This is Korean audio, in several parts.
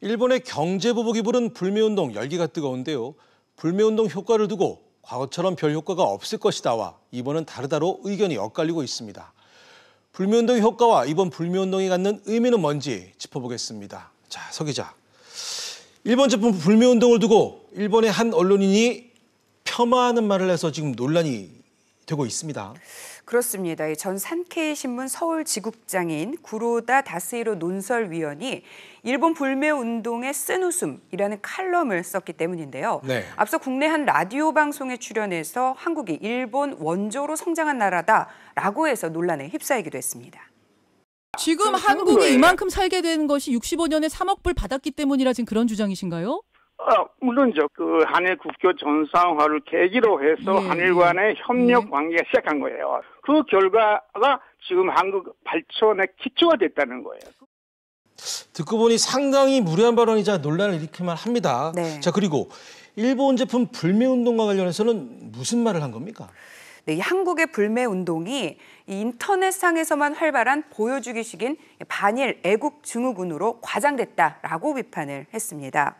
일본의 경제보복이 부른 불매운동 열기가 뜨거운데요. 불매운동 효과를 두고 과거처럼 별 효과가 없을 것이다와 이번은 다르다로 의견이 엇갈리고 있습니다. 불매운동의 효과와 이번 불매운동이 갖는 의미는 뭔지 짚어보겠습니다. 자, 서 기자. 일본 제품 불매운동을 두고 일본의 한 언론인이 폄하하는 말을 해서 지금 논란이 되고 있습니다. 그렇습니다. 전 산케이 신문 서울지국장인 구로다 다스히로 논설위원이 일본 불매운동의 쓴웃음이라는 칼럼을 썼기 때문인데요. 네. 앞서 국내 한 라디오 방송에 출연해서 한국이 일본 원조로 성장한 나라다라고 해서 논란에 휩싸이기도 했습니다. 지금 한국이 이만큼 살게 된 것이 65년에 3억 불 받았기 때문이라 지금 그런 주장이신가요? 물론죠. 한일 국교 정상화를 계기로 해서 한일 간의 협력 관계가 시작한 거예요. 그 결과가 지금 한국 발전의 기초가 됐다는 거예요. 듣고 보니 상당히 무례한 발언이자 논란을 일으키만 합니다. 네. 자, 그리고 일본 제품 불매운동과 관련해서는 무슨 말을 한 겁니까? 네, 이 한국의 불매운동이 인터넷상에서만 활발한 보여주기식인 반일 애국 증후군으로 과장됐다라고 비판을 했습니다.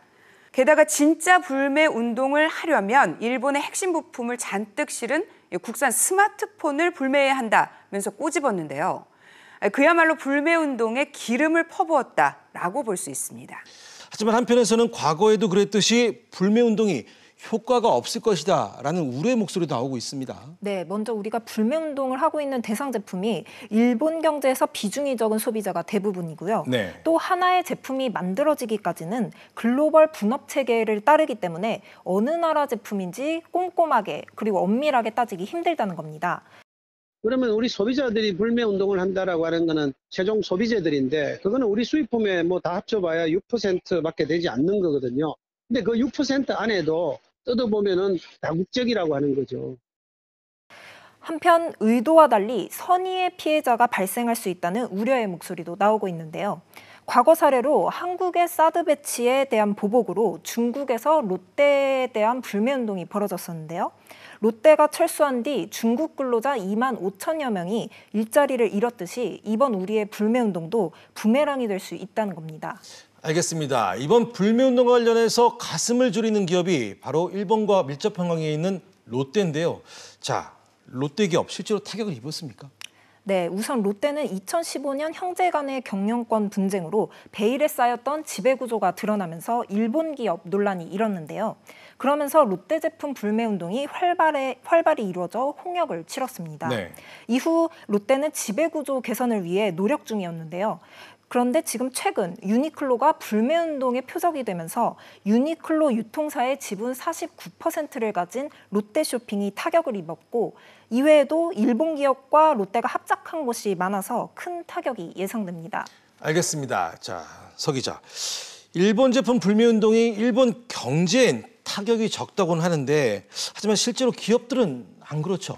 게다가 진짜 불매운동을 하려면 일본의 핵심 부품을 잔뜩 실은 국산 스마트폰을 불매해야 한다면서 꼬집었는데요. 그야말로 불매운동에 기름을 퍼부었다라고 볼 수 있습니다. 하지만 한편에서는 과거에도 그랬듯이 불매운동이 효과가 없을 것이다라는 우려의 목소리도 나오고 있습니다. 네, 먼저 우리가 불매운동을 하고 있는 대상 제품이 일본 경제에서 비중이 적은 소비자가 대부분이고요. 네. 또 하나의 제품이 만들어지기까지는 글로벌 분업 체계를 따르기 때문에 어느 나라 제품인지 꼼꼼하게 그리고 엄밀하게 따지기 힘들다는 겁니다. 그러면 우리 소비자들이 불매운동을 한다라고 하는 거는 최종 소비자들인데 그거는 우리 수입품에 뭐 다 합쳐봐야 6%밖에 되지 않는 거거든요. 근데 그 6% 안에도 뜯어보면은 다국적이라고 하는 거죠. 한편 의도와 달리 선의의 피해자가 발생할 수 있다는 우려의 목소리도 나오고 있는데요. 과거 사례로 한국의 사드 배치에 대한 보복으로 중국에서 롯데에 대한 불매운동이 벌어졌었는데요. 롯데가 철수한 뒤 중국 근로자 2만 5천여 명이 일자리를 잃었듯이 이번 우리의 불매운동도 부메랑이 될 수 있다는 겁니다. 알겠습니다. 이번 불매운동과 관련해서 가슴을 졸이는 기업이 바로 일본과 밀접한 관계에 있는 롯데인데요. 자, 롯데 기업 실제로 타격을 입었습니까? 네, 우선 롯데는 2015년 형제 간의 경영권 분쟁으로 베일에 쌓였던 지배구조가 드러나면서 일본 기업 논란이 일었는데요. 그러면서 롯데 제품 불매운동이 활발히 이루어져 홍역을 치렀습니다. 네. 이후 롯데는 지배구조 개선을 위해 노력 중이었는데요. 그런데 지금 최근 유니클로가 불매운동의 표적이 되면서 유니클로 유통사의 지분 49%를 가진 롯데쇼핑이 타격을 입었고 이외에도 일본 기업과 롯데가 합작한 곳이 많아서 큰 타격이 예상됩니다. 알겠습니다. 자, 서 기자. 일본 제품 불매운동이 일본 경제엔 타격이 적다고는 하는데 하지만 실제로 기업들은 안 그렇죠.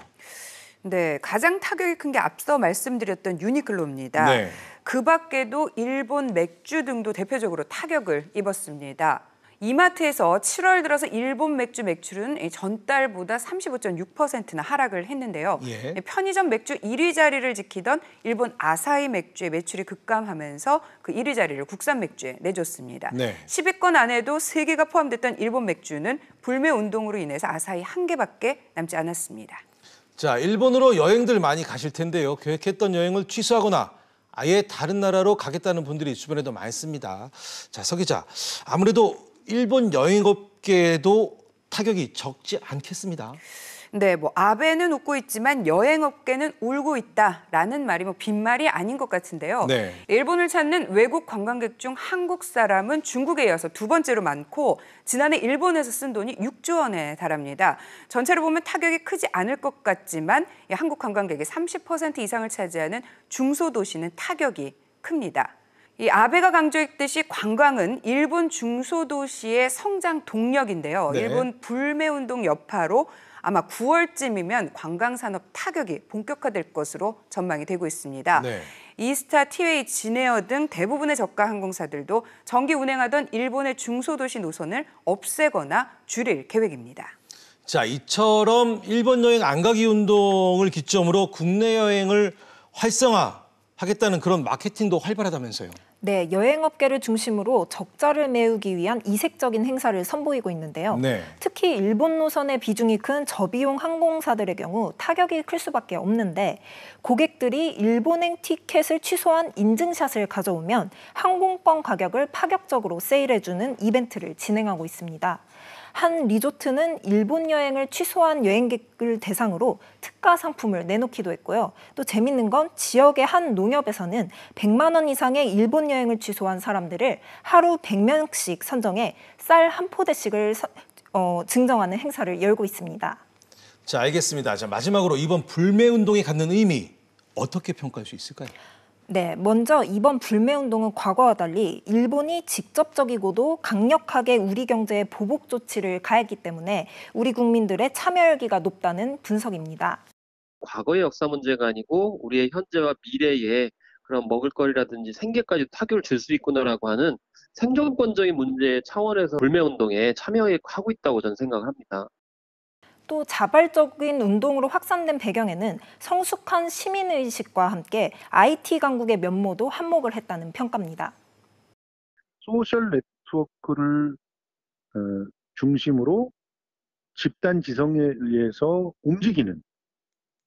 네, 가장 타격이 큰 게 앞서 말씀드렸던 유니클로입니다. 네. 그 밖에도 일본 맥주 등도 대표적으로 타격을 입었습니다. 이마트에서 7월 들어서 일본 맥주 매출은 전달보다 35.6%나 하락을 했는데요. 예. 편의점 맥주 1위 자리를 지키던 일본 아사히 맥주의 매출이 급감하면서 그 1위 자리를 국산 맥주에 내줬습니다. 네. 10위권 안에도 3개가 포함됐던 일본 맥주는 불매운동으로 인해서 아사히 1개밖에 남지 않았습니다. 자, 일본으로 여행들 많이 가실 텐데요. 계획했던 여행을 취소하거나 아예 다른 나라로 가겠다는 분들이 주변에도 많습니다. 자, 서 기자. 아무래도 일본 여행업계에도 타격이 적지 않겠습니다. 네, 아베는 웃고 있지만 여행업계는 울고 있다라는 말이 빈말이 아닌 것 같은데요. 네. 일본을 찾는 외국 관광객 중 한국 사람은 중국에 이어서 두 번째로 많고 지난해 일본에서 쓴 돈이 6조 원에 달합니다. 전체로 보면 타격이 크지 않을 것 같지만 한국 관광객의 30% 이상을 차지하는 중소도시는 타격이 큽니다. 이 아베가 강조했듯이 관광은 일본 중소도시의 성장 동력인데요. 네. 일본 불매운동 여파로 아마 9월쯤이면 관광산업 타격이 본격화될 것으로 전망이 되고 있습니다. 네. 이스타, 티웨이, 진에어 등 대부분의 저가 항공사들도 정기 운행하던 일본의 중소도시 노선을 없애거나 줄일 계획입니다. 자, 이처럼 일본 여행 안 가기 운동을 기점으로 국내 여행을 활성화하겠다는 그런 마케팅도 활발하다면서요. 네, 여행업계를 중심으로 적자를 메우기 위한 이색적인 행사를 선보이고 있는데요. 네. 특히 일본 노선의 비중이 큰 저비용 항공사들의 경우 타격이 클 수밖에 없는데 고객들이 일본행 티켓을 취소한 인증샷을 가져오면 항공권 가격을 파격적으로 세일해주는 이벤트를 진행하고 있습니다. 한 리조트는 일본 여행을 취소한 여행객을 대상으로 특가 상품을 내놓기도 했고요. 또 재밌는 건 지역의 한 농협에서는 100만 원 이상의 일본 여행을 취소한 사람들을 하루 100명씩 선정해 쌀 한 포대씩을 증정하는 행사를 열고 있습니다. 자, 알겠습니다. 자, 마지막으로 이번 불매운동이 갖는 의미 어떻게 평가할 수 있을까요? 네, 먼저 이번 불매운동은 과거와 달리 일본이 직접적이고도 강력하게 우리 경제에 보복 조치를 가했기 때문에 우리 국민들의 참여 열기가 높다는 분석입니다. 과거의 역사 문제가 아니고 우리의 현재와 미래에 그런 먹을거리라든지 생계까지 타격을 줄 수 있구나라고 하는 생존권적인 문제 차원에서 불매운동에 참여하고 있다고 저는 생각을 합니다. 또 자발적인 운동으로 확산된 배경에는 성숙한 시민의식과 함께 IT 강국의 면모도 한몫을 했다는 평가입니다. 소셜 네트워크를 중심으로 집단 지성에 의해서 움직이는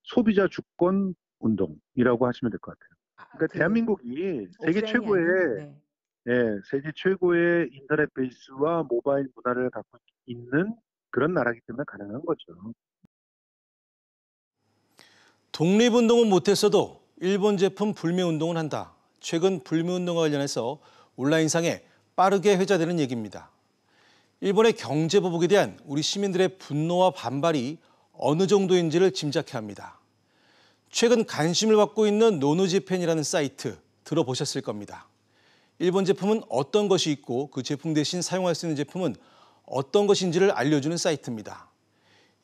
소비자 주권 운동이라고 하시면 될 것 같아요. 그러니까 대한민국이 세계 최고의 인터넷 베이스와 모바일 문화를 갖고 있는 그런 나라이기 때문에 가능한 거죠. 독립운동은 못했어도 일본 제품 불매운동은 한다. 최근 불매운동과 관련해서 온라인상에 빠르게 회자되는 얘기입니다. 일본의 경제보복에 대한 우리 시민들의 분노와 반발이 어느 정도인지를 짐작해야 합니다. 최근 관심을 받고 있는 노노지팬이라는 사이트 들어보셨을 겁니다. 일본 제품은 어떤 것이 있고 그 제품 대신 사용할 수 있는 제품은 어떤 것인지를 알려주는 사이트입니다.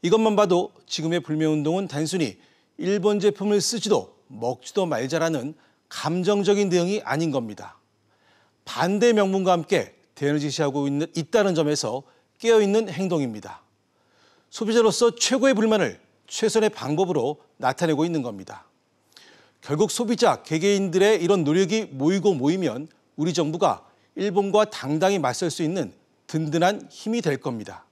이것만 봐도 지금의 불매운동은 단순히 일본 제품을 쓰지도 먹지도 말자라는 감정적인 대응이 아닌 겁니다. 반대 명분과 함께 대응을 지시하고 있다는 점에서 깨어있는 행동입니다. 소비자로서 최고의 불만을 최선의 방법으로 나타내고 있는 겁니다. 결국 소비자, 개개인들의 이런 노력이 모이면 우리 정부가 일본과 당당히 맞설 수 있는 든든한 힘이 될 겁니다.